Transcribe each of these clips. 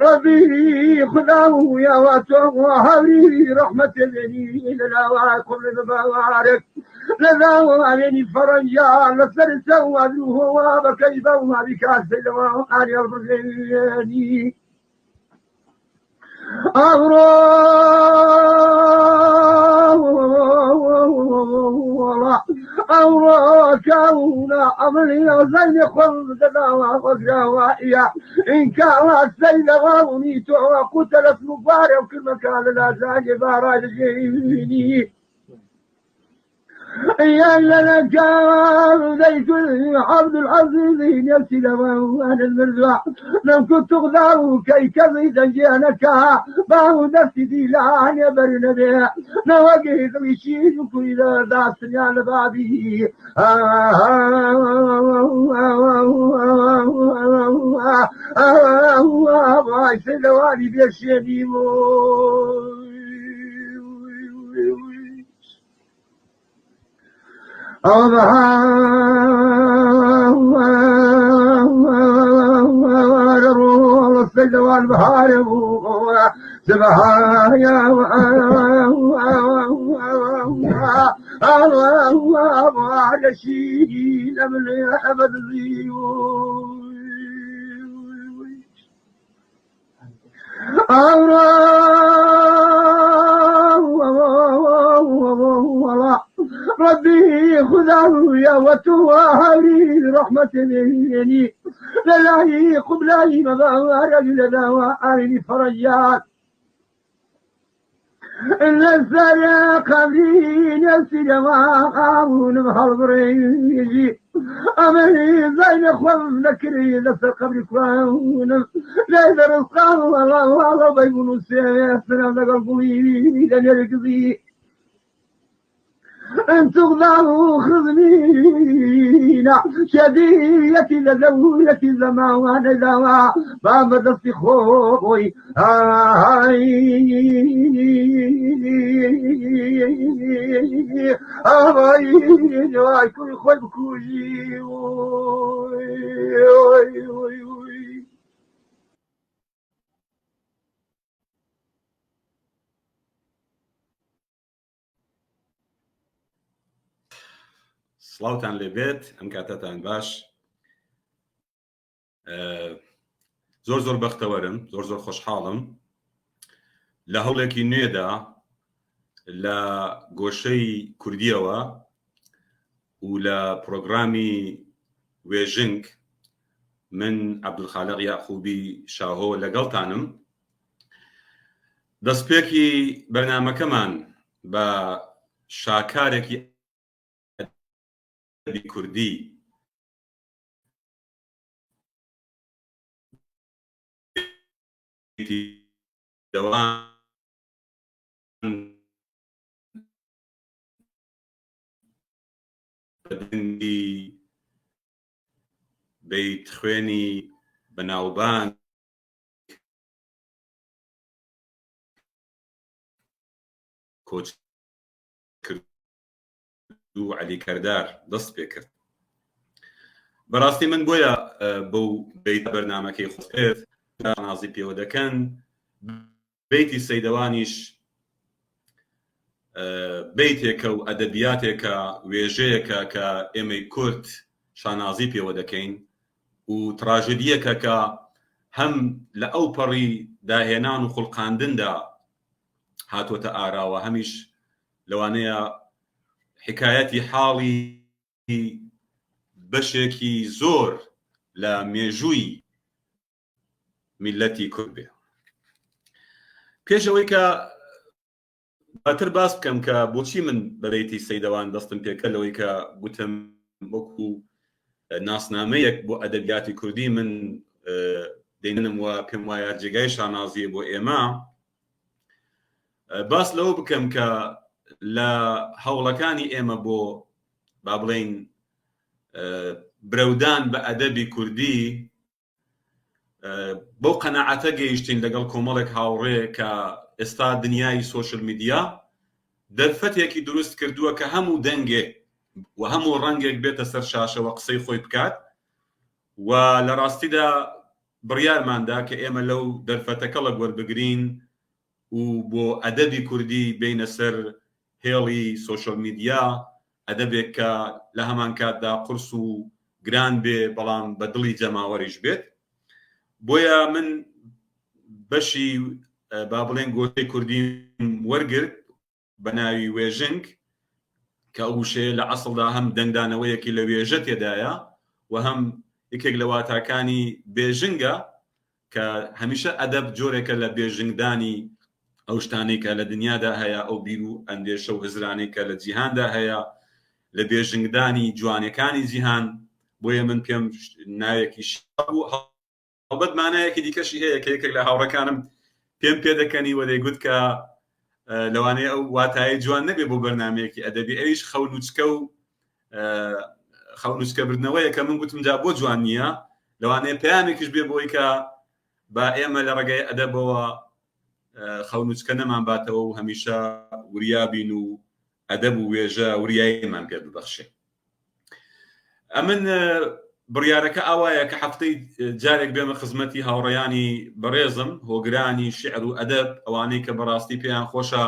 ربي خذاه يا واتوب وهولي رحمة الذين لا واكم المبارك لذا عليني فرجا لسرسا وذوه وبكيفا وبكاس الوان يرضيني أورا كونا أملي زين خلدنا وغزاوائيا إن كانت سيدة غاوني وقتلت مبارك في مكان لا زاجب راجعيني يا لك زيت عبد العزيز يسل وانا المرزع لم كنت غدار كي كذا جانك باو نفسي دي لعن يا برنبي نواجه ويشيل كل داسني على بابي باي سلواني بيشيني السجن والبحار سبحان يا على شيء من أبد ربي خذه يا وتوهري رحمة مني لله قبلي مبارك لنا وعيني فرجات إن السرق قبلي نفسي جماعون بحضري أمني زين خم نكري نفس قبل كون ليس رزقان والله بيقولوا سيسنا لقلبي لن يركضي أن تغضبوا خذنينا شديتي لزولتي زمان دوا باب دستي خوي واي كل خوي بكوجي سڵاوتان لێبێت ئەم کاتەتان باش زۆر بەختەوەرم زۆر خۆشحاڵم لە هەوڵێکی نوێدا لە گۆشەی کوردیەوە و لە پرۆگرامی وێژنگ من عەبدولخالق یاعقوبی شاهۆ لەگەڵتانم دەستپێکی بەرنامەکەمان بە شاکارێکی کوردی دەوام بەدەنگی بەیت خوێنی بەناوبان کۆچ و عەلی کەردار دەست پێ کرد. بەڕاستی من بۆیە بەو بەیت بەرنامەکەی خۆت نازی پێوە دەکەن بەیتی سەیدەوانیش بەیتێکە و ئەدەبیاتێکە وێژەیەکە کە ئێمەی کورد شانازی پێوە دەکەین و تراژدیەکە کە هەم لە ئەو پەڕی داهێنان و خوڵقاندندا هاتوۆتە ئاراوە هەمیش لەوانەیە حکایەتی حاڵی بەشێکی زۆر لە مێژووی میلەتی کورد بێ. پێشەوەی کە باتر باس بکەم کە بۆچی من بەبەیتی سەیدەوان دەستم پێکە لەوەی کە گوتم وەکو ناسنامەیەک بۆ ئەدەبیاتی کوردی من دەینم وە پێم وایە جێگای شانازیە بۆ ئێمە باس لەوە بکەم کە لە هەوڵەکانی ئێمە بۆ با بڵێن برەودان بە ئەدەبی کوردی بۆ قەناعەتە گەیشتین لەگەڵ کۆمەڵێک هاوڕێ کە ئێستا دنیای سۆشل میدیا دەرفەتێکی دروست کردووە کە هەموو دەنگێک و هەموو ڕەنگێک بێتە سەر شاشەوە قسەی خۆی بکات و لە ڕاستیدا بڕیارماندا کە ئێمە لەو دەرفەتەکە لە وەربگرین و بۆ ئەدەبی کوردی بینە سەر هێڵی سۆشل میدیا ئەدەبێک کە لە هەمان کاتدا قورس و گران بێ بەڵام بە دڵی جەماوەریش بێت. بۆیە من بەشی با بڵێن گۆتەی کوردی وەرگرت بە ناوی وێژنگ کە ئەوشێ لە ئەسڵدا هەم دەنگدانەوەیەکی لە وێژە تێدایە و هەم یەکێک لە واتاکانی بێژنگە کە هەمیشە ئەدەب جۆرێکە لە بێژنگدانی ئەو شتانەی کە لە دنیادا هەیە، ئەو بیر و ئەندێشە و هزرانەی کە لە جیهاندا هەیە، لە بێژنگدانی جوانەکانی جیهان. بۆیە من پێم ناوێکی هەڵبەت مانایەکی دیکەشی هەیە کە یەکێک لە هاوڕەکانم پێم پێ دەکەنی وە دەیگوت کە لەوانەیە ئەو واتایە جوان نەبێ بۆ بەرنامەیەکی ئەدەبی، ئەویش خەونوچکە و خەونوچکە بردنەوەیە کە من گوتم جا بۆ جوان نییە، لەوانەیە پەیامێکیش بێ بۆی کە با ئێمە لە ڕێگای ئەدەبەوە خەونوچکە نەمان باتەوە و هەمیشە وریابین و ئەدەب و وێژە وریاییمان پێ ببەخشێ. ئەمن بڕیارەکە ئاوایە کە هەفتەی جارێک بێمە خزمەتی هاوڕێیانی بەڕێزم هۆگرانی شعر و ئەدەب، ئەوانەی کە بەڕاستی پێیان خۆشە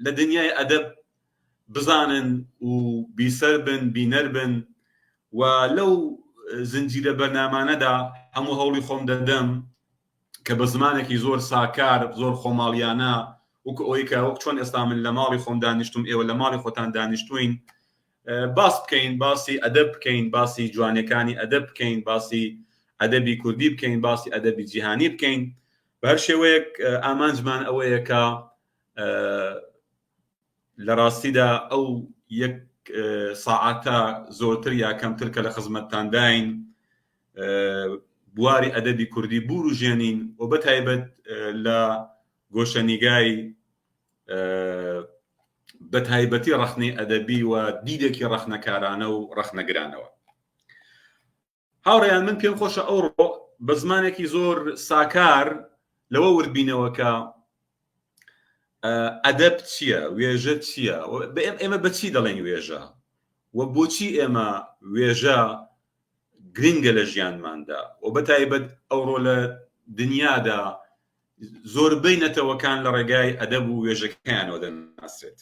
لە دنیای ئەدەب بزانن و بیسەر بن بینەر بن و لەو زنجیرە بەرنامانەدا هەموو هەوڵی خۆم دەدەم کە بە زمانێکی زۆر ساکار زۆر خۆماڵیانە وەکو ئەوەی کە وەک چۆن ئێستا من لە ماڵی خۆم دانیشتوم ئێوە لە ماڵی خۆتان دانیشتوین باس بکەین، باسی ئەدەب بکەین، باسی جوانەکانی ئەدەب بکەین، باسی ئەدەبی کوردی بکەین، باسی ئەدەبی جیهانی بکەین. بە هەر شێوەیەک ئامانجمان ئەوەیە کە لە ڕاستیدا ئەو یەک ساعاتە زۆرتر یا کەمتر کە لە خزمەتتان داین بواری ئەدەبی کوردی بوروژێنین و بەتایبەت لە گۆشەنیگای بەتایبەتی ڕەخنەی ئەدەبی و دیدێکی ڕەخنەکارانە و ڕەخنەگرانەوە. هاوڕێیان من پێم خۆشە ئەوڕۆ بە زمانێکی زۆر ساکار لەوە وردبینەوە کە ئەدەب چییە، وێژە چییە، ئێمە بەچی دەڵێن وێژە و بۆچی ئێمە وێژە گرنگە لە ژیانماندا و بەتایبەت ئەوڕۆ لە دنیادا زۆربەی نەتەوەکان لە ڕێگای ئەدەب و وێژەکەیانەوە دەناسرێت.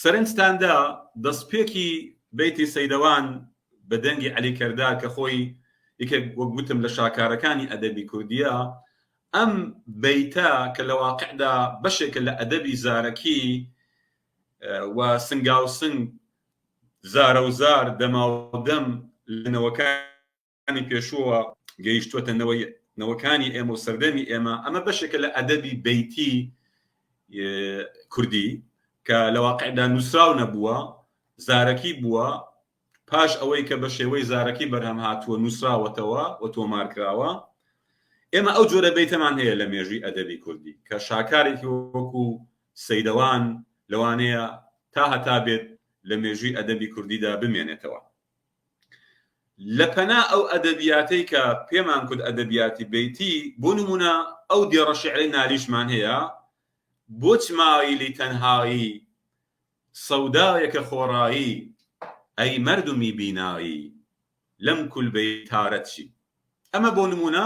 سەرنجتاندا دەستپێکی بەیتی سەیدەوان بە دەنگی عەلی کەردار کە خۆی یەکێک وەگوتم لە شاکارەکانی ئەدەبی کوردیە، ئەم بەیتە کە لە واقعدا بەشێکە لە ئەدەبی زارەکی و سنگاوسنگ زارە و زار دەماودەم لە نەوەکانی پێشووە گەیشتووەتە نەوەکانی ئێمە و سەردەمی ئێمە، ئەمە بەشێکە لە ئەدەبی بەیتی کوردی کە لە واقعدا نووسراو نەبووە، زارەکی بووە، پاش ئەوەی کە بە شێوەی زارەکی بەرهەم هاتووە نووسراوەتەوە و تۆمارکراوە. ئێمە ئەو جۆرە بەیتەمان هەیە لە مێژووی ئەدەبی کوردی کە شاکارێکی وەکو سەیدەوان لەوانەیە تا هەتا بێت لە مێژووی ئەدەبی کوردیدا بمێنێتەوە. لە پەنا ئەو ئەدەبیاتەی کە پێمان کورد ئەدەبیاتی بەیتی، بۆ نمونە ئەو دێڕە شیعرەی نالیشمان هەیە، بۆ چمایلی تەنهایی سەودایەکە خۆڕایی ئەی مەردمی بینایی لەم کولبەیتارەت چی. ئەمە بۆ نمونە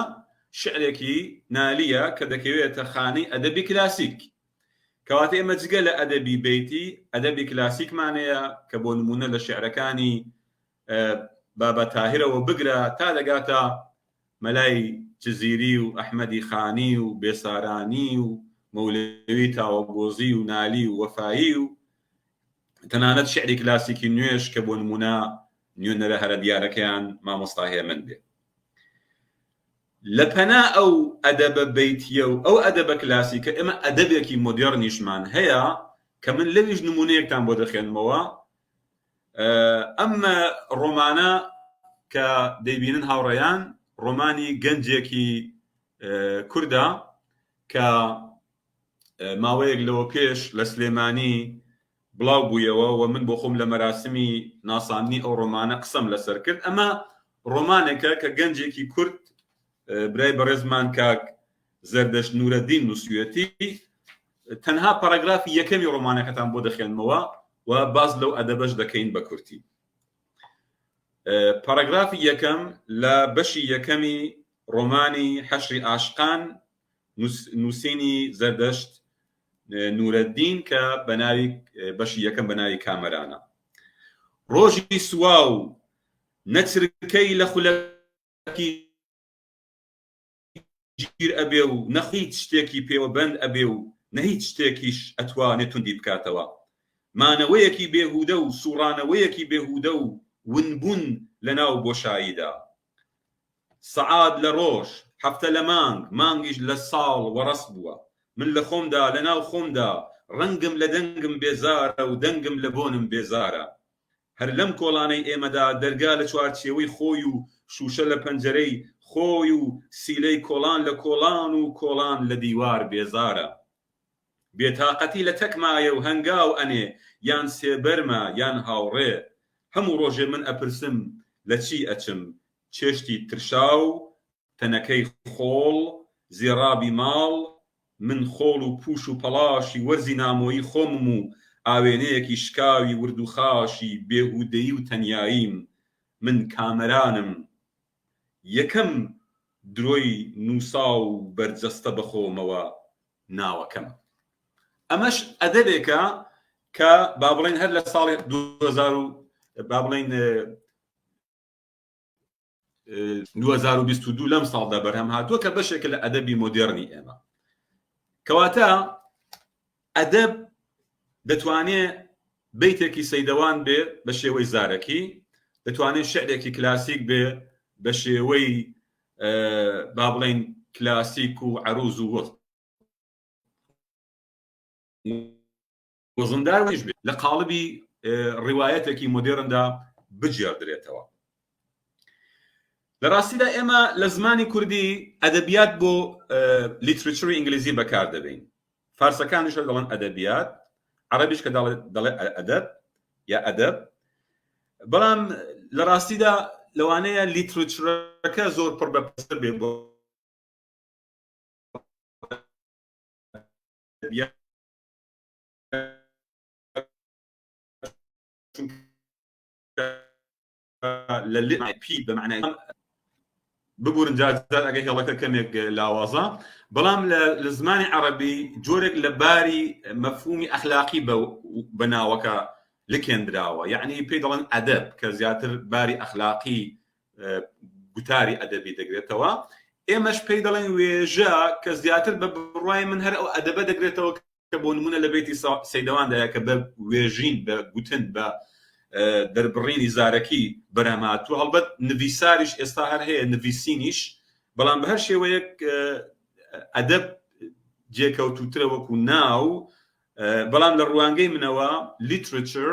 شعرێکی نالیە کە دەکەوێتە خانەی ئەدەبی کلاسیک، کەواتە ئێمە جگە لە ئەدەبی بەیتی ئەدەبی کلاسیکمانەیە کە بۆ نمونە لە شعرەکانی بابە تاهرەوە بگرە تا دەگاتە مەلای جزیری و ئەحمەدی خانی و بێسارانی و مەولەوی تاوەگۆزی و نالی و وەفایی و تەنانەت شعری کلاسیکی نوێش کە بۆ نمونە نوێنەرە هەرە دیارەکەیان مامۆستا هێمن بێ. لە پەنا ئەو ئەدەبە بەیتیە و ئەو ئەدەبە کلاسیکە ئێمە ئەدەبێکی مۆدێڕنیشمان هەیە کە من لەویش نمونەیەکتان بۆ دەخێنمەوە. ئەمە ڕۆمانە کە دەیبینن هاوڕێیان ڕۆمانی گەنجێکی کوردە کە ماوەیەک لەوە پێش لە سلێمانی بڵاو بوویەوە و من بۆ خۆم لە مەراسمی ناساندنی ئەو ڕۆمانە قسەم لەسەر کرد. ئەمە ڕۆمانێکە کە گەنجێکی کورد برای بەڕێزمان کاک زەردەشت نورەدین نووسویەتی تەنها پاراگرافی یەکەمی ڕۆمانەکەتان بۆ دەخێنمەوە و باز لەو ئەدەبەش دەکەین بە کورتی. پاراگرافی یەکەم لە بەشی یەکەمی ڕۆمانی حەشری عاشقان نووسینی زەردەشت نورەدین کە بەناوی بەشی یەکەم بەناوی کامەرانە. ڕۆژی سواو نەچرکەی لە خولەکی گیر ئەبێ و نەخیت شتێکی پێوە بەند ئەبێ و نە هیچ شتێکیش ئەتوانێت توندی بکاتەوە. مانەوەیەکی بێهودە و سوڕانەوەیەکی بێهودە و ونبوون لە ناو بۆشاییدا. سەعاد لە ڕۆژ، هەفتە لە مانگیش لە ساڵ وەڕەس بووە. من لە خۆمدا لە ناو خۆمدا ڕەنگم لە دەنگم بێزارە و دەنگم لە بۆنم بێزارە. هەر لەم کۆڵانەی ئێمەدا دەرگا لە چوارچێوەی خۆی و شوشە لە پەنجەرەی خۆی و سیلەی کۆڵان لە کۆڵان و کۆڵان لە دیوار بێزارە. بێتاقەتی لە تەکمایە و هەنگاو ئەنێ یان سێبەرمە یان هاوڕێ. هەموو ڕۆژێ من ئەپرسم لە چی ئەچم، چێشتی ترشا و تەنەکەی خۆڵ زێڕابی ماڵ، من خۆڵ و پوش و پەڵاشی وەرزی نامۆیی خۆمم و ئاوێنەیەکی شکاوی ورد و خاشی بێهودەیی و تەنیاییم. من کامەرانم یەکەم درۆی نووسا و بەرجەستە بەخۆمەوە ناوەکەم. ئەمەش ئەدەبێکە کە با بڵێن هەر لە ساڵی 2022 لەم ساڵدا بەرهەم هاتووە کە بەشێکە لە ئەدەبی مۆدێرنی ئێمە. کەواتە ئەدەب دەتوانێت بەیتێکی سەیدەوان بێ بە شێوەی زارەکی، دەتوانێت شعرێکی کلاسیک بێ بە شێوەی با بڵێن کلاسیک و عروز و وەزنداریش بێ لە قاڵبی ڕیوایەتێکی مۆدێرندا بجێردرێتەوە. لە ڕاستیدا ئێمە لە زمانی کوردی ئەدەبیات بۆ لیترچری ئینگلیزی بەکاردەبین. فارسەکانیش دەڵێن ئەدەبیات، عەرەبیش کە دەڵێ ئەدەب یا ئەدەب. بەڵام لە ڕاستیدا لەوانەیە لیترچرەکە زۆر پڕ بەپەسەر بێ بۆ لە پی بەمعنای ببورن جار ئەگە هێڵەکە کەمێک لاوازە. بەڵام لە زمانی عەرەبی جۆرێک لە باری مەفهومی ئەخلاقی بە ناوەکە لکێندراوە، یعنی پێی دەڵێن ئەدەب کە زیاتر باری ئەخلاقی گوتاری ئەدەبی دەگرێتەوە. ئێمەش پێی دەڵێن وێژە کە زیاتر بە بڕوای من هەر ئەو ئەدەبە دەگرێتەوە کە بۆ نمونە لە بێتی سەیدەواندا کە بە وێژین بە گوتن بە دەربڕینی زارەکی بەرهەمهاتوو. هەڵبەت نویساریش ئێستا هەر هەیە، نویسینیش، بەڵام بە هەر شێوەیەک ئەدەب جێکەوتوترە وەکو ناو. بەڵام لە ڕوانگەی منەوە لیترچر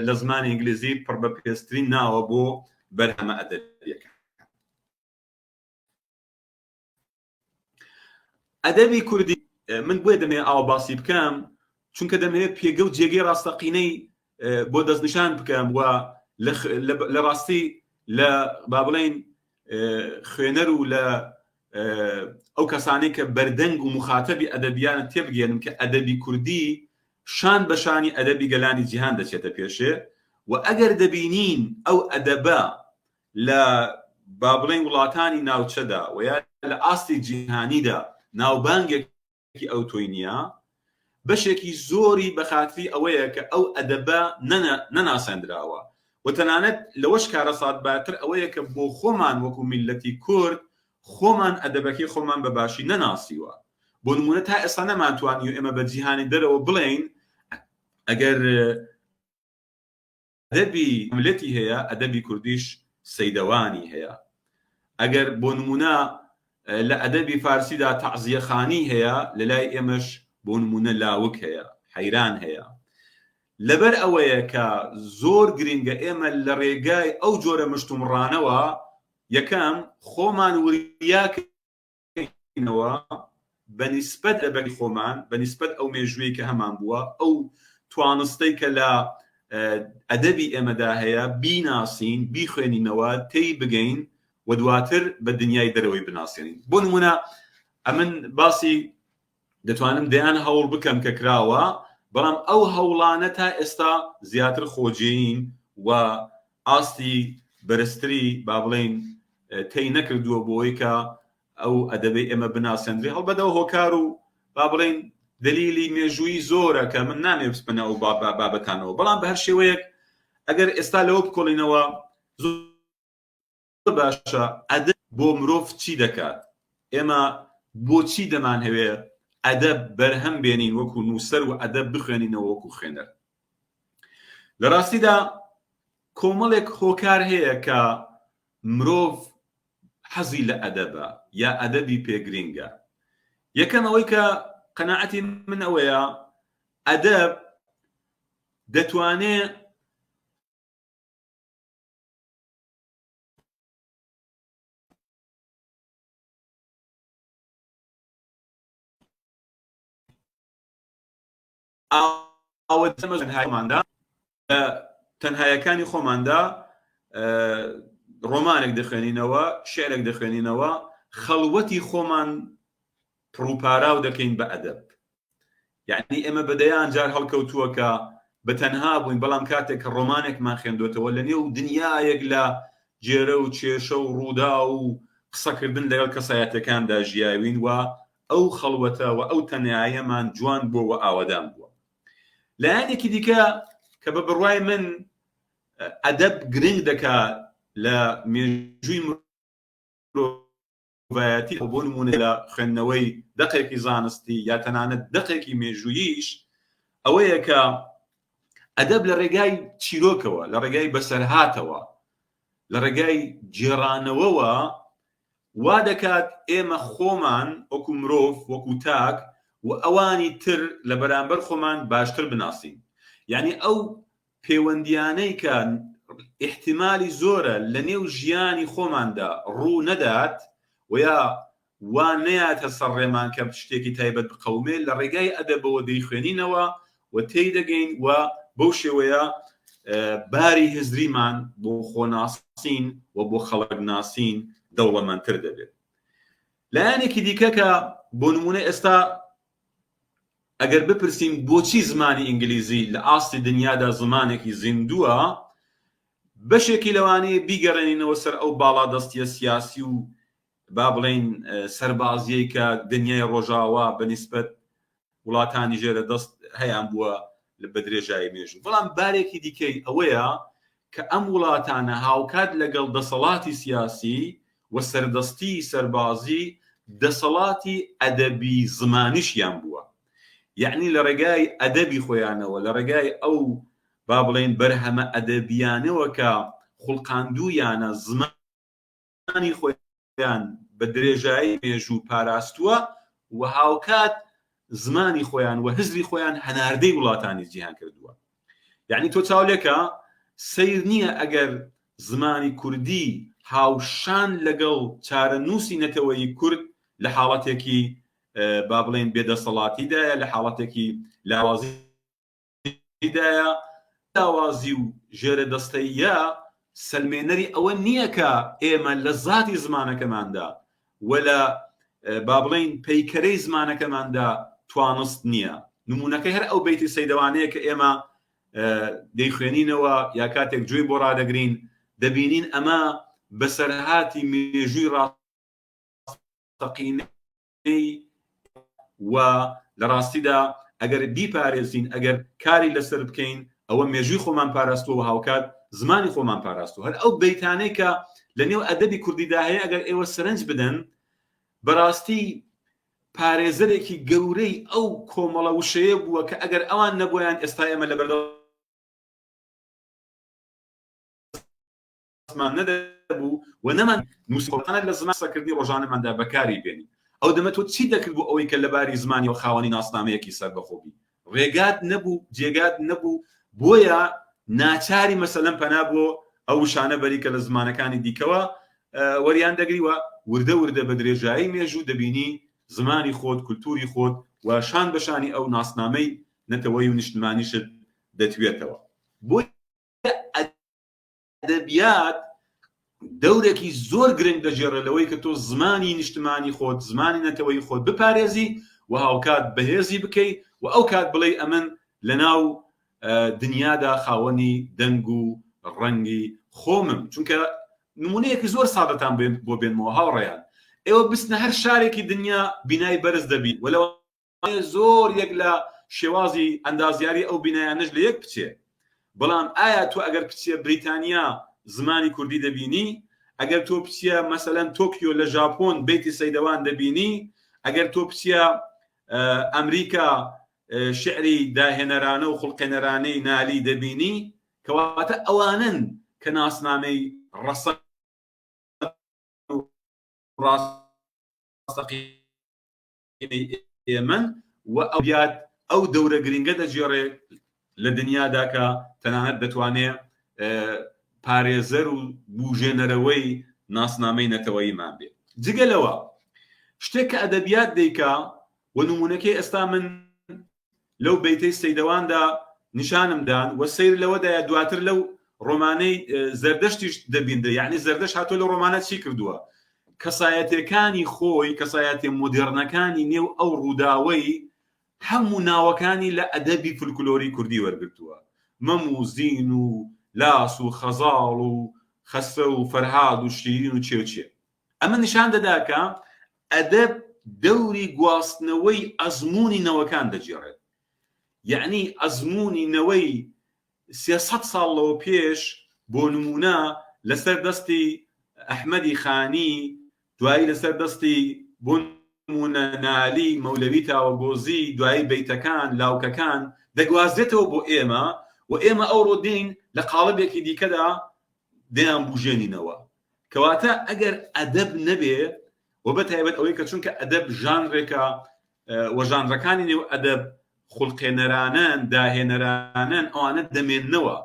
لە زمانی ئینگلیزی پڕ بە پێسترین ناوە بۆ بەرهەمە ئەدەبیەکە. ئەدەبی کوردی من بۆیە دەمێ ئاوا باسی بکەم چونکە دەمەوێت پێگە و جێگەی ڕاستەقینەی بۆ دەستنیشان بکەم و لە ڕاستی لە با بڵێن خوێنەر و لە ئەو کەسانەی کە بەردەنگ و مخاتەبی ئەدەبیانە تێبگەێنم کە ئەدەبی کوردی شان بە شانی ئەدەبی گەلانی جیهان دەچێتە پێشێ. و ئەگەر دەبینین ئەو ئەدەبە لە با بڵێن وڵاتانی ناوچەدا و یا لە ئاستی جیهانیدا ناوبانگێکی ئەو تۆی نییە، بەشێکی زۆری بەخاتری ئەوەیە کە ئەو ئەدەبە نەناسەندراوە. و تەنانەت لەوەش کارە سادباتر ئەوەیە کە بۆ خۆمان وەکو میلەتی کورد خۆمان ئەدەبەکەی خۆمان بەباشی نەناسیوە. بۆ نمونە تا ئێستا نەمانتوانیوە ئێمە بە جیهانی دەرەوە بڵێین ئەگەر ئەدەبی میلەتی هەیە ئەدەبی کوردیش سەیدەوانی هەیە. ئەگەر بۆ نمونە لە ئەدەبی فارسیدا تەعزیەخانی هەیە، لە لای ئێمەش بۆ نمونە لاوک هەیە، حەیران هەیە. لەبەر ئەوەیە کە زۆر گرنگە ئێمە لە ڕێگای ئەو جۆرە مشتومڕانەوە یەکەم خۆمان وریاکەینەوە بەنسبەت لە بەری خۆمان بەنسبەت ئەو مێژووی کە هەمان بووە ئەو توانستەی کە لە ئەدەبی ئێمەدا هەیە بیناسین بیخوێنینەوە تێی بگەین و دواتر بە دنیای دەرەوەی بناسیێنین. بۆ نمونە ئەمن باسی دەتوانم دەیان هەوڵ بکەم کە کراوە، بەڵام ئەو هەوڵانە تا ئێستا زیاتر خۆجێین و ئاستی بەرزتری با بڵێن تێی نەکردووە بۆی کە ئەو ئەدەبەی ئێمە بناسیێنرێ. هەڵبەتەوە هۆکار و با بڵێن دلیلی مێژووی زۆرە کە من نامێ بسپنە ئەو بابەتانەوە، بەڵام بە هەر شێوەیەک ئەگەر ئێستا لەوە بکۆڵینەوە زۆر باشە ئەدەب بۆ مرۆڤ چی دەکات، ئێمە بۆچی دەمان هەوێ ئەدەب بەرهەم بێنین وەکو نووسەر و ئەدەب بخوێنینەوە وەکو خوێنەر. لە ڕاستیدا کۆمەڵێک هۆکار هەیە کە مرۆڤ حەزی لە ئەدەبە یا ئەدەبی پێگرینگە. یەکەم ئەوەی کە قەناعەتی من ئەوەیە ئەدەب دەتوانێت تەنهایەکانی خۆماندا ڕۆمانێک دەخوێنینەوە، شێعرێک دەخوێنینەوە، خەڵوەتی خۆمان پڕوپاراو دەکەین بە ئەدەب. یعنی ئێمە بەدەیان جار هەڵکەوتووە کە بە تەنها بووین، بەڵام کاتێک کە ڕۆمانێکمان خوێندوێتەوە لە نێو دنیایەک لە جێرە و کێشە و ڕوودا و قسەکردن لەگەڵ کەسایەتەکاندا ژیاوین و ئەو خەڵوەتە و ئەو تەنایەمان جوان بووە و ئاوەدان بووە. لایەنێکی دیکە کە بە بڕوای من ئەدەب گرنگ دەکات لە مێژووی مرۆڤایەتی، بۆ نمونە لە خوێندنەوەی دەقێکی زانستی یا تەنانەت دەقێکی مێژووییش، ئەوەیە کە ئەدەب لە ڕێگای چیرۆکەوە، لە ڕێگای بەسەرهاتەوە، لە ڕێگای جێڕانەوەوە وا دەکات ئێمە خۆمان وەکو مرۆڤ وەکو تاک و ئەوانی تر لە بەرامبەر خۆمان باشتر بناسین. یعنی ئەو پەیوەندیانەی کە احتیمالی زۆرە لە نێو ژیانی خۆماندا ڕوو نەدات و یا وان نەیاتە سەر ڕێمان کە شتێکی تایبەت بقەومێ، لە ڕێگای ئەدەبەوە دەیخوێنینەوە و تێی دەگەین و بەو شێوەیە باری هزریمان بۆ خۆناسین و بۆ خەڵک ناسین دەوڵەمەندتر دەبێت. لایەنێکی دیکە کە بۆ نمونە ئێستا ئەگەر بپرسیم بۆچی زمانی ئینگلیزی لە ئاستی دنیادا زمانێکی زیندووە، بەشێکی لەوانەیە بیگەڕێنینەوە سەر ئەو باڵادەستیە سیاسی و با بڵێن سەربازیەی کە دنیای ڕۆژاوا بەنسبەت وڵاتانی ژێرە دەست هەیان بووە بە درێژایی مێژوو. بەڵام بارێکی دیکەی ئەوەیە کە ئەم وڵاتانە هاوکات لەگەڵ دەسەڵاتی سیاسی و سەردەستی سەربازی دەسەڵاتی ئەدەبی زمانیشیان بووە. یعنی لە ڕێگای ئەدەبی خۆیانەوە، لە ڕێگای ئەو با بڵێن بەرهەمە ئەدەبیانەوە کە خوڵقاندوویانە زمانی خۆیان بە درێژایی مێژوو پاراستووە و هاوکات زمانی خۆیان و هزری خۆیان هەناردەی وڵاتانی جیهان کردووە. یعنی تۆ چاولێکە سیر نییە ئەگەر زمانی کوردی هاوشان لەگەڵ چارە نووسی نەتەوەی کورد لە حاڵەتێکی با بڵێن بێدەسەڵاتیدایە، لە حاڵەتێکی لاوازیدایە، لاوازی و ژێرە دەستەیە سەلمێنەری ئەوە نییە کە ئێمە لە زاتی زمانەکەماندا و لە با بڵێن پەیکەرەی زمانەکەماندا توانست نییە. نمونونەکەی هەر ئەو بەیتی سەیدەوانەیە کە ئێمە دەیخوێنینەوە یا کاتێک گوێی بۆ ڕادەگرین دەبینین ئەمە بەسەرهاتی مێژووی ڕاستەقینەی و لە ڕاستیدا ئەگەر بیپارێزین، ئەگەر کاری لەسەر بکەین، ئەوە مێژووی خۆمان پاراستووە و هاوکات زمانی خۆمان پاراستووە. هەر ئەو بەیتانەی کە لە نێو ئەدەبی کوردیدا هەیە ئەگەر ئێوە سەرنج بدەن، بەڕاستی پارێزەرێکی گەورەی ئەو کۆمەڵە وشەیە بووە کە ئەگەر ئەوان نەبوویان ئێستا ئێمە لە بەردەستمان نەدەبوو و نەمان موسیقیەکانە لە زمان سەکردنی ڕۆژانەماندا بەکاری بێنین. ئەو دەمە تۆ چی دەکرد بۆ ئەوەی کە لەباری زمانی و خاوەنی ناسنامەیەکی سەربەخۆبی ڕێگات نەبوو، جێگات نەبوو، بۆیە ناچاری مەسەلەن پەنا بۆ ئەو وشانە بەری کە لە زمانەکانی دیکەوە وەریان دەگریوە. وردە وردە بە درێژایی مێژوو دەبینی زمانی خۆت کولتوری خۆت و شان بەشانی ئەو ناسنامەی نەتەوەی و نیشتمانیشت دەتوێتەوە. بۆ ئەدەبیات دەورێکی زۆر گرنگ دەژێڕێت لەوەی کە تۆ زمانی نیشتمانی خۆت زمانی نەتەوەی خۆت بپارێزی و هاوکات بەهێزی بکەیت و ئەو کات بڵێ ئەمن لەناو دنیادا خاوەنی دەنگ و ڕەنگی خۆمم. چونکە نمونەیەکی زۆر سادەتان بۆ بێنمەوە هاوڕێیان، ئێوە بستنە هەر شارێکی دنیا بینای بەرز دەبین وەلەوە زۆر یەک لە شێوازی ئەندازیاری ئەو بینایانش لە یەک بچێ، بەڵام ئایا تۆ ئەگەر بچێ بریتانیا زمانی کوردی دەبینی؟ ئەگەر تۆ بچیە مەسەلەن تۆکیۆ لە ژاپۆن بەیتی سەیدەوان دەبینی؟ ئەگەر تۆ بچیە ئەمریکا شعری داهێنەرانە و خوڵقێنەرانەی نالی دەبینی؟ کەواتە ئەوانن کە ناسنامەی ڕەسەن ڕاستەقینەی ئێمن و ئەو دەورە گرنگە دەجێڕێ لە دنیادا کە تەنانەت دەتوانێت پارێزەر و بوژێنەرەوەی ناسنامەی نەتەوەییمان بێت. جگەلەوە شتێک کە ئەدەبیات دەیکا و نمونونەکەی ئێستا من لەو بەیتەی سەیدەواندا نیشانمدان و سیر لەوەدایە دواتر لەو ڕۆمانەی زەردەشتیش دەبیندە، یعنی زەردەشت هاتۆ لە ڕۆمانە چی کردووە؟ کەسایەتەکانی خۆی کەسایەتی مۆدێرنەکانی نێو ئەو ڕووداوەی هەموو ناوەکانی لە ئەدەبی فولکلۆری کوردی وەرگرتووە، مەم و زین و لاس و خەزاڵ و خەسە و فەرهاد و شیرین و چێوچێ. ئەمە نیشان دەداکە ئەدەب دەوری گواستنەوەی ئەزمموی نەوەکان دەجێڕێت، یعنی ئەزمموی نەوەی 300 ساڵەوە پێش بۆ نمونە لەسەر دەستی ئەحمەدی خانی، دوایی لەسەر دەستی بۆ نمونە نالی مەولەوی تاوەگۆزی، دوایی بەیتەکان لاوکەکان دەگوازێتەوە بۆ ئێمە و ئێمە ئەوڕۆ دین لە قاڵبێکی دیکەدا دەیان بژێنینەوە. کەواتە ئەگەر ئەدەب نەبێ و بەتایبەت ئەوەی کە چونکە ئەدەب ژانرێکە و ژانرەکانی نێو ئەدەب خوڵقێنەرانن داهێنەرانن ئەوانە دەمێننەوە.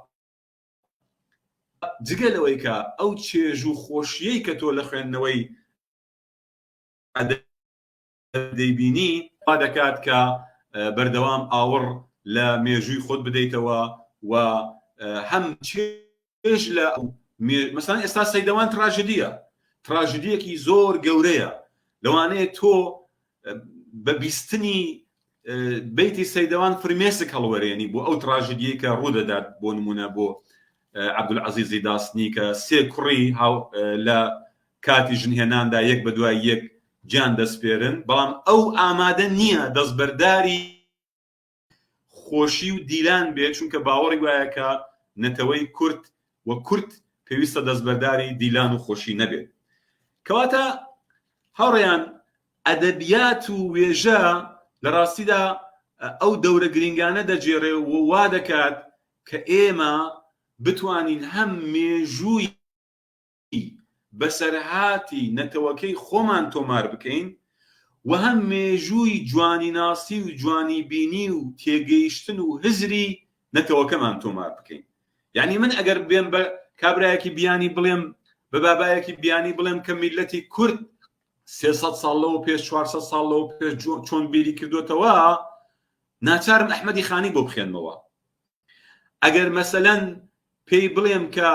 جگە لەوەی کە ئەو چێژ و خۆشیەی کە تۆ لە خوێندنەوەی ئەدەب دەیبینی وا دەکات کە بەردەوام ئاوڕ لە مێژووی خۆت بدەیتەوە و هەم چێژ لە مەسەڵەن ئێستا سەیدەوان تراژدیەکی زۆر گەورەیە، لەوانەیە تۆ بە بیستنی بەیتی سەیدەوان فرمێسک هەڵوەرێنی بۆ ئەو تراژدیە کە ڕوودەدات بۆ نمونە بۆ عەبدولعەزیزی داسنی کە 3 کوڕی لە کاتی ژنهێناندا یەک بە دوای یەک جان دەسپێرن، بەڵام ئەو ئامادە نییە دەستبەرداری خۆشی و دیلان بێت، چونکە باوەڕی وایە کە نەتەوەی کورد و کورد پێویستە دەستبەرداری دیلان و خۆشی نەبێت. کەواتە هاوڕێیان ئەدەبیات و وێژە لە ڕاستیدا ئەو دەورە گرنگانە دەجێڕێ و وا دەکات کە ئێمە بتوانین هەم مێژووی بەسەرهاتی نەتەوەکەی خۆمان تۆمار بکەین و هەم مێژووی جوانی ناسی و جوانی بینی و تێگەیشتن و هزری نەتەوەکەمان تۆمار بکەین. یعنی من ئەگەر بێم بە کابرایەکی بیانی بڵێم بە بابایەکی بیانی بڵێم کە میلەتی کورد 300 ساڵەوە پێش 400 ساڵەوە پێش چۆن بیری کردوتەوە، ناچارم ئەحمەدی خانی بۆ بخێنمەوە. ئەگەر مەسەلەن پێی بڵێم کە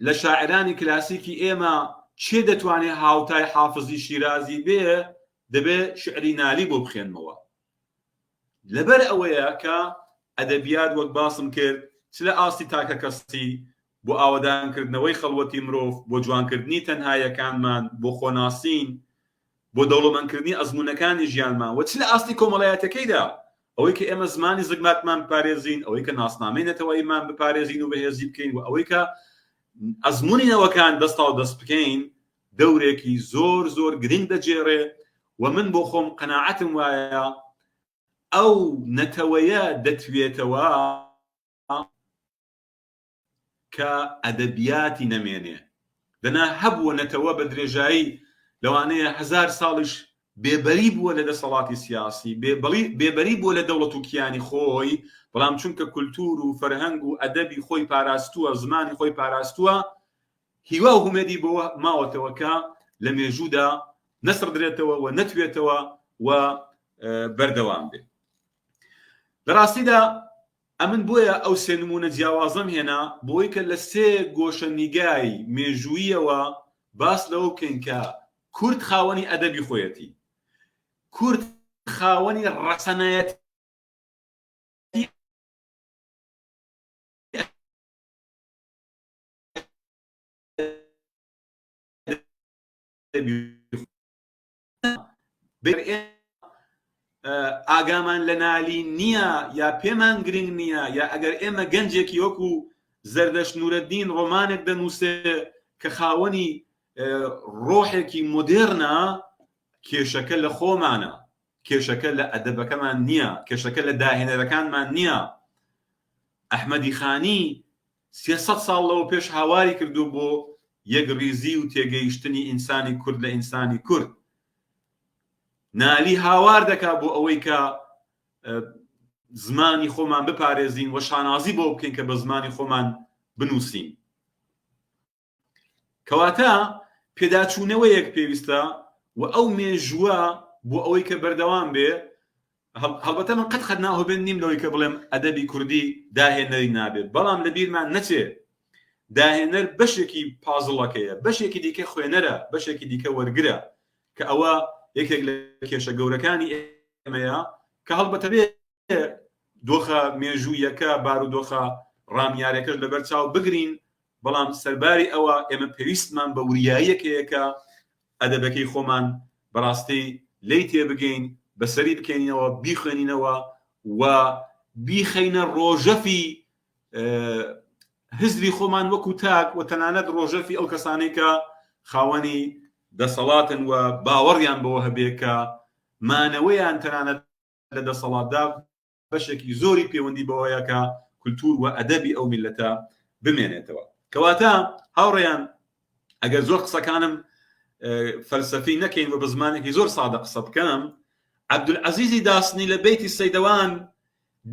لە شاعرانی کلاسیکی ئێمە چێ دەتوانێت هاوتای حافزی شیرازی بێ، دەبێ شعری نالی بۆ بخێنمەوە. لەبەر ئەوەیە کە ئەدەبیات وەک باسم کرد چ لە ئاستی تاکە کەستی بۆ ئاوەدانکردنەوەی خەڵوەتی مرۆڤ، بۆ جوانکردنی تەنهایەکانمان، بۆ خۆناسین، بۆ دەوڵەمەندکردنی ئەزمونەکانی ژیانمان، و چ لە ئاستی کۆمەڵایەتەکەیدا ئەوەی کە ئێمە زمانی زگماتمان بپارێزین، ئەوەی کە ناسنامەی نەتەوەییمان بپارێزین و بەهێزی بکەین، و ئەوەی کە ئەزمونینەوەکان دەستا و دەست بکەین، دەورێکی زۆر زۆر گرنگ دەجێڕێ. و من بۆ خۆم قەناعەتم وایە ئەو نەتەوەیە دەتوێتەوە کە ئەدەبیاتی نەمێنێ. دەنا هەبووە نەتەوە بە درێژایی لەوانەیە 1000 ساڵیش بێبەری بووە لە دەسەڵاتی سیاسی، بێبەری بووە لە دەوڵەت و کیانی خۆی، بەڵام چونکە کولتور و فەرهەنگ و ئەدەبی خۆی پاراستووە، زمانی خۆی پاراستووە، هیوا و هومێدی بۆ ماوەتەوە کە لە مێژوودا نەسر درێتەوە و نەتوێتەوە و بەردەوام بێت. لە ڕاستیدا ئەمن بۆیە ئەو سێ نمونە جیاوازم هێنا بۆی کە لە سێ گۆشە نیگای مێژوویەوە باس لەوە بکەین کە کورد خاوەنی ئەدەبی خۆیەتی، کورد خاوەنی ڕەسەنایەتی ئاگامان لە نالی نییە یا پێمان گرنگ نییە، یا ئەگەر ئێمە گەنجێکی وەکو زەردەشت نورەدین ڕۆمانێک دەنووسێ کە خاوەنی ڕۆحێکی مۆدێرنە، کێشەکە لە خۆمانە، کێشەکە لە ئەدەبەکەمان نییە، کێشەکە لە داهێنەرەکانمان نییە. ئەحمەدی خانی 300 ساڵ لەوە پێش هاواری کردو بۆ یەک ریزی و تێگەیشتنی ئینسانی کورد لە ئینسانی کورد. نالی هاوار دەکا بۆ ئەوەی کە زمانی خۆمان بپارێزین و شانازی بۆ بکەین کە بە زمانی خۆمان بنووسین. کەواتە پێداچوونەوەیەک پێویستە و ئەو مێژووە بۆ ئەوەی کە بەردەوام بێ. هەڵبەتە من قەت خەت ناهۆبێت نیم لەوەی کە بڵێم ئەدەبی کوردی داهێنەری نابێت، بەڵام لە بیرمان نەچێ داهێنەر بەشێکی پازڵەکەیە، بەشێکی دیکە خوێنەرە، بەشێکی دیکە وەرگرە، کە ئەوە یەکێک لە کێشە گەورەکانی ئێمەیە کە هەڵبەتە بێ دۆخە مێژوویەکە بارودۆخە ڕامیارەکەش لەبەر چاو بگرین، بەڵام سەرباری ئەوە ئێمە پێویستمان بە وریاییەکەیە کە ئەدەبەکەی خۆمان بەڕاستی لی تێبگەین، بەسەری بکەینەوە، بیخوێنینەوە و بیخەینە ڕۆژەفی حزبی خۆمان وەکو تاک و تەنانەت ڕۆژەفی ئەو کەسانەی کە خاوەنی دەسەڵاتن و باوەڕیان بەوە هەبێ کە مانەوەیان تەنانەت لە دەسەڵاتدا بەشێکی زۆری پەیوەندی بەوەیە کە کولتور و ئەدەبی ئەو میلەتە بمێنێتەوە. کەواتە هاوڕێیان ئەگەر زۆر قسەکانم فەلسەفی نەکەین و بە زمانێکی زۆر سادە قسە بکەم، عەبدولعەزیزی داسنی لە بەیتی سەیدەوان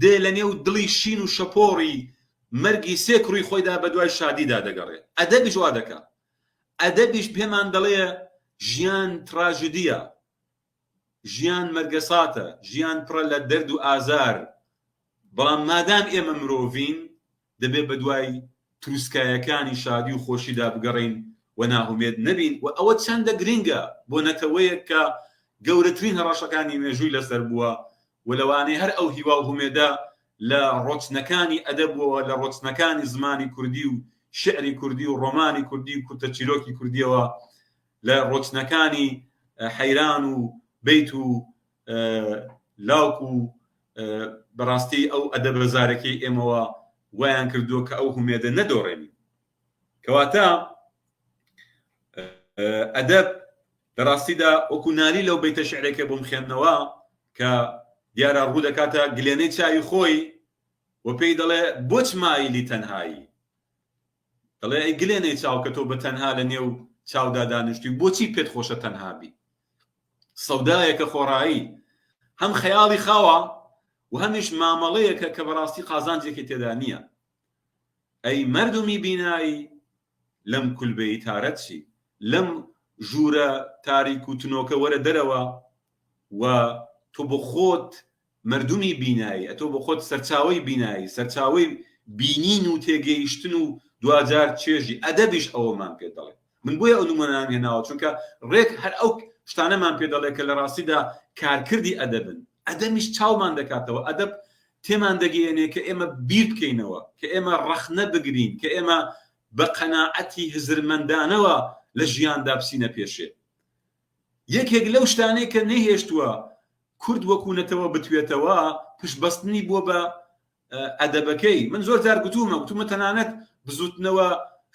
دێ لە نێو دڵی شین و شەپۆڕی مەرگی سێ کوڕی خۆیدا بە دوای شادیدا دەگەڕێت. ئەدەبیش وا دەکات، ئەدەبیش پێمان دەڵێ ژیان تراژدیە، ژیان مەرگەساتە، ژیان پڕە لە دەرد و ئازار، بەڵام مادام ئێمە مرۆڤین دەبێت بە دوای تروسکایەکانی شادی و خۆشیدا بگەڕین و ناهومێت نەبین. و ئەوە چەندە گرنگە بۆ نەتەوەیەک کە گەورەترین هەڕەشەکانی مێژووی لەسەر بووە و لەوانەیە هەر ئەو هیوا و هومێدە لە ڕۆچنەکانی ئەدەبەوە، لە ڕۆچنەکانی زمانی کوردی و شعری کوردی و ڕۆمانی کوردی و کورتە چیرۆکی کوردیەوە، لە ڕۆچنەکانی حەیران و بیت و لاوک و بەڕاستی ئەو ئەدەبە زارەکەی ئێمەوە وایان کردووە کە ئەو هومێدە نەدۆڕێنی. کەواتە ئەدەب لە ڕاستیدا وەکو نالی لەو بیتە شعرێکە بۆم خوێندنەوە کە دیارە ڕوو دەکاتە گلێنەی چاوی خۆی و پێی دەڵێ بۆچ مایلی تەنهایی، دەڵێ ئەی گلێنەی چاو کە تۆ بە تەنها لە نێو چاودا دانیشتی، بۆچی پێت خۆشە تەنهابی؟ سەودایەکە خۆڕایی، هەم خەیاڵی خاوە و هەمیش مامەڵەیەکە کە بەڕاستی قازانجێکی تێدا نییە. ئەی مردمی بینایی لەم کولبەی تارەت چی، لەم ژوورە تاریک و تنۆکە وەرە دەرەوە و تۆ بۆ خۆت مردمی بینایی، ئەتۆ بۆ خۆت سەرچاوی بینایی، سەرچاوی بینین و تێگەیشتن و دوجار چێژی ئەدەبیش ئەوەمان پێ دەڵێ. من بۆیە ئەو نمونەیان هێناوە چونکە ڕێک هەر ئەو شتانەمان پێ دەڵێ کە لە ڕاستیدا کارکردی ئەدەبن، ئەدەمیش چاومان دەکاتەوە، ئەدەب تێمان دەگەیەنێ کە ئێمە بیر بکەینەوە، کە ئێمە ڕەخنە بگرین، کە ئێمە بە قەناعەتی هزرمەندانەوە لە ژیاندا بچینە پێشێ. یەکێک لەو شتانەی کە نەهێشتووە کورد وەکوونەتەوە بتوێتەوە پشتبەستنی بووە بە ئەدەبەکەی. من زۆر جار گوتومە تەنانەت بزوتنەوە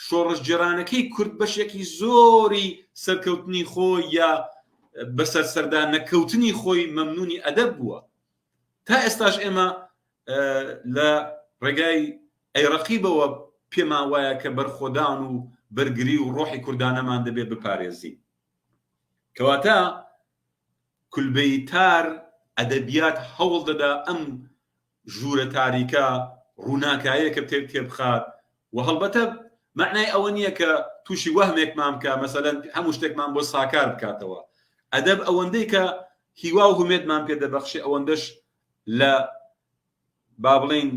شۆڕش جێرانەکەی کورد بەشێکی زۆری سەرکەوتنی خۆی یا بەسەر سەردان نەکەوتنی خۆی مەمنونی ئەدەب بووە. تا ئێستاش ئێمە لە ڕێگای ئەیڕەقیبەوە پێمان وایە کە بەرخۆدان و بەرگری و ڕۆحی کوردانەمان دەبێت بپارێزی. کەواتە کولبەی تار ئەدەبیات هەوڵ دەدا ئەم ژوورە تاریکە ڕووناکایە کە تێبخات و هەڵبەتە معنای ئەوە نییە کە تووشی وەهمێکمان بکە مەسەلەن هەموو شتێکمان بۆ ساکار بکاتەوە. ئەدەب ئەوەندەی کە هیوا و هومێدمان پێ دەبەخشی، ئەوەندەش لە با بڵین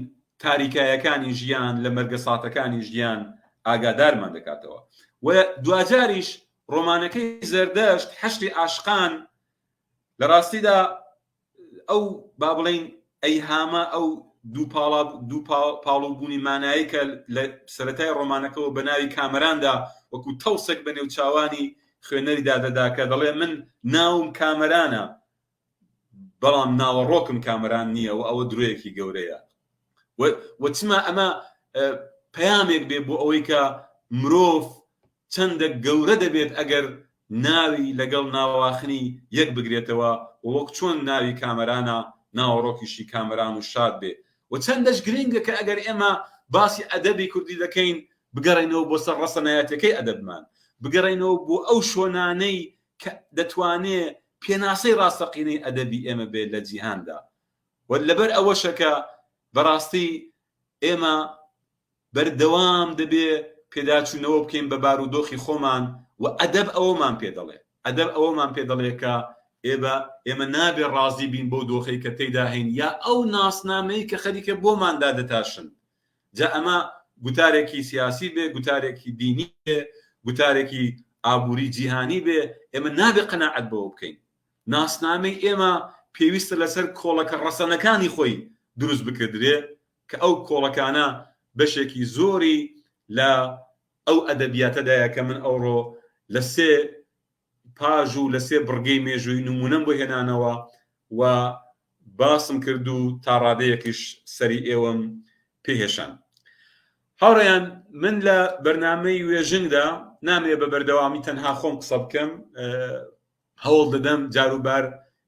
تاریکایەکانی ژیان لە مەرگە ساتەکانی ژیان ئاگادارمان دەکاتەوە. و دوجاریش ڕۆمانەکەی زەردەشت حەشری عاشقان لە ڕاستیدا ئەو با بڵین ئەیهامە ئەو دوو پاڵوبوونی مانایی کە لە سەرەتای ڕۆمانەکەەوە بە ناوی کامەراندا وەکو تەوسێک بە نێو چاوانی خوێنەریدا دەدا کە دەڵێ من ناوم کامەرانە بەڵام ناوەڕۆکم کامەران نییە و ئەوە درۆیەکی گەورەیە. وچما ئەمە پەیامێک بێ بۆ ئەوەی کە مرۆڤ چەندە گەورە دەبێت ئەگەر ناوی لەگەڵ ناوەواخنی یەک بگرێتەوە وەک چۆن ناوی کامەرانە ناوەڕۆکیشی کامەران و شاد بێ. و چەندەش گرنگە کە ئەگەر ئێمە باسی ئەدەبی کوردی دەکەین بگەڕینەوە بۆ سەر ڕەسەنایەتەکەی ئەدەبمان، بگەڕینەوە بۆ ئەو شۆنانەی کە دەتوانێت پێناسەی ڕاستەقینەی ئەدەبی ئێمە بێت لە جیهاندا. و لەبەر ئەوەشەکە بەڕاستی ئێمە بەردەوام دەبێ پێداچوونەوە بکەین بە بارودۆخی خۆمان و ئەدەب ئەوەمان پێ دەڵێ، ئەدەب ئەوەمان پێ دەڵێ کە ئێمە نابێ ڕازی بین بۆ دۆخەی کە تێیدا هەین یا ئەو ناسنامەی کە خەریکە بۆماندا دەتاشن. جا ئەمە گوتارێکی سیاسی بێ، گوتارێکی دینی بێ، گوتارێکی ئابووری جیهانی بێ، ئێمە نابێ قەناعەت بەوە بکەین. ناسنامەی ئێمە پێویستە لەسەر کۆڵەکە ڕەسەنەکانی خۆی دروست بکردرێ کە ئەو کۆڵەکانە بەشێکی زۆری لە ئەو ئەدەبیاتەدایە کە من ئەوڕۆ لە سێ پاژ و لە سێ بڕگەی مێژووی نمونەم بۆ هێنانەوە و باسم کرد و تا ڕادەیەکیش سەری ئێوەم پێهێشان. هاوڕێیان، من لە بەرنامەی وێژنگدا نامێ بە بەردەوامی تەنها خۆم قسە بکەم، هەوڵ دەدەم جاروبار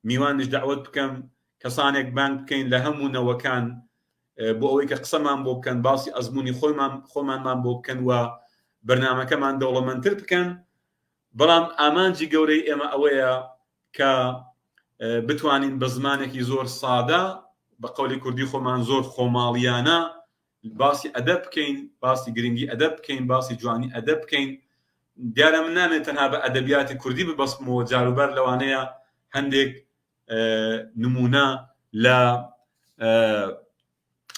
میوانش داوت بکەم کەسانێک بانگ بکەین لە هەموو نەوەکان بۆ ئەوەی کە قسەمان بۆ بکەن، باسی ئەزمموی خۆمانمان بۆ بکەن و بەرنامەکەمان دەوڵەمەندتر بکەن. بەڵام ئامانجی گەورەی ئێمە ئەوەیە کە بتوانین بە زمانێکی زۆر سادە بە قەولی کوردی خۆمان زۆر خۆماڵیانە باسی ئەدەب بکەین، باسی گرنگی ئەدەب بکەین، باسی جوانی ئەدەب بکەین. دیارە من نامێت تەنها بە ئەدەبیاتی کوردی ببەسمەوە، جاروبەر لەوانەیە هەندێک نمونە لە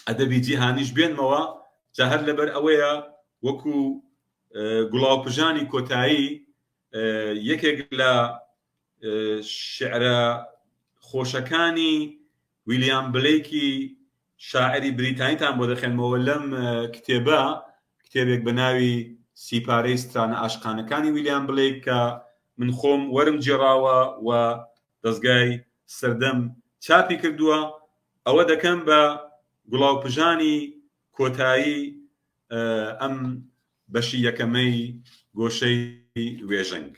ئەدەبی جیهانیش بێنمەوە. جا هەر لەبەر ئەوەیە وەکو گوڵاوپژانی کۆتایی یەکێک لە شعرە خۆشەکانی ویلیام بلیکی شاعری بریتانیتان بۆ دەخێنمەوە لەم کتێبە، کتێبێک بە ناوی سیپارەی سترانە عاشقانەکانی ویلیام بلیک کە من خۆم وەرم جێڕاوە و دەستگای سەردەم چاپی کردووە. ئەوە دەکەم بە گوڵاوپژانی کۆتایی ئەم بەشی یەکەمەی گۆشەی وێژنگ.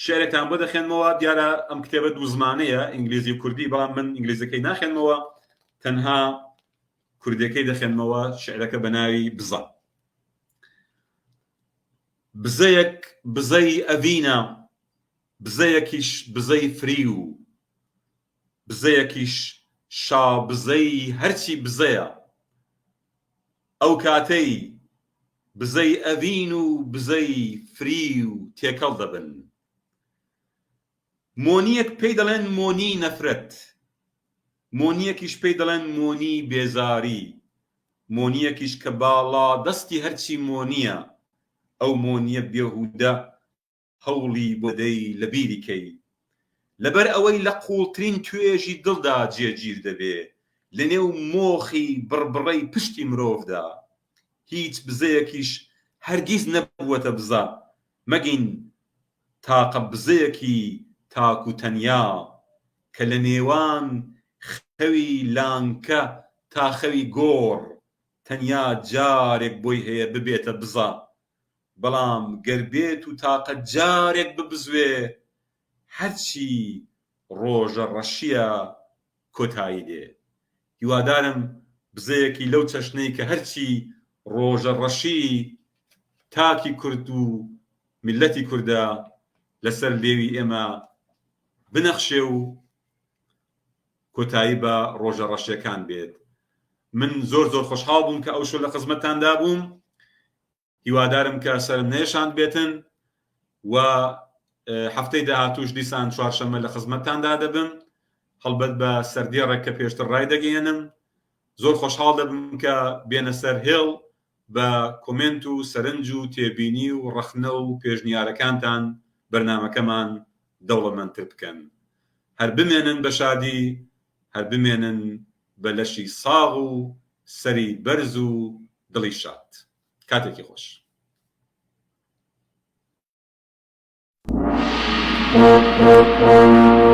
شعرێکتان بۆ دەخێنمەوە. دیارە ئەم کتێبە دوو زمانەیە، ئینگلیزی و کوردی، بەڵام من ئینگلیزەکەی ناخێنمەوە، تەنها کوردەکەی دەخێنمەوە. شعرەکە بە ناوی بزە. بزەیەک بزەی ئەڤینە، بزەیەکیش بزەی فری و بزەیەکیش شا بزەی هەرچی بزەیە. ئەو کاتەی بزەی ئەڤین و بزەی فری و تێکەڵ دەبن. مۆنیەک پێی دەڵێن مۆنی نەفرەت، مۆنیەکیش پێی دەڵێن مۆنی بێزاری، مۆنیەکیش کە باڵا دەستی هەرچی مۆنیە، ئەو مۆنیە بێهودە هەوڵی بۆدەی لە بیریکەی. لەبەر ئەوەی لە قوڵترین توێژی دڵدا جێگیر دەبێ، لە نێو مۆخی بڕبڕەی پشتی مرۆڤدا. هیچ بزەیەکیش هەرگیز نەبووەتە بزە، مەگین تاقە بزەیەکی تاک و تەنیا، کە لە نێوان خەوی لانکە تا خەوی گۆڕ، تەنیا جارێک بۆی هەیە ببێتە بزە. بەڵام گەربێت و تاقە جارێک ببزوێ، هەرچی ڕۆژە ڕەشیە کۆتایی دێ. هیوادارم بزەیەکی لەو چەشنەی کە هەرچی ڕۆژە ڕەشی تاکی کورد و میلەتی کووردە لەسەر لێوی ئێمە بنەخشێ و کۆتایی بە ڕۆژە ڕەشیەکان بێت. من زۆر خۆشحاڵ بووم کە ئەو شۆ لە خزمەتتاندا بووم. هیوادارم کە سەرم نێشاند بێتن و هەفتەی داهاتووش دیسان چوارشەممە لە خزمەتتاندا دەبم هەڵبەت بە سەردیێڕێک کە پێشتر ڕای دەگەێنم زۆر خۆشحاڵ دەبم کە بێنە سەر هێڵ بە کۆمنت و سەرنج و تێبینی و ڕەخنە و پێشنیارەکانتان بەرنامەکەمان دەوڵەمەندتر بکەن هەر بمێنن بە شادی هەر بمێنن بە لەشی ساغ و سەری بەرز و دڵی شاد کاتێکی خۆش Thank you.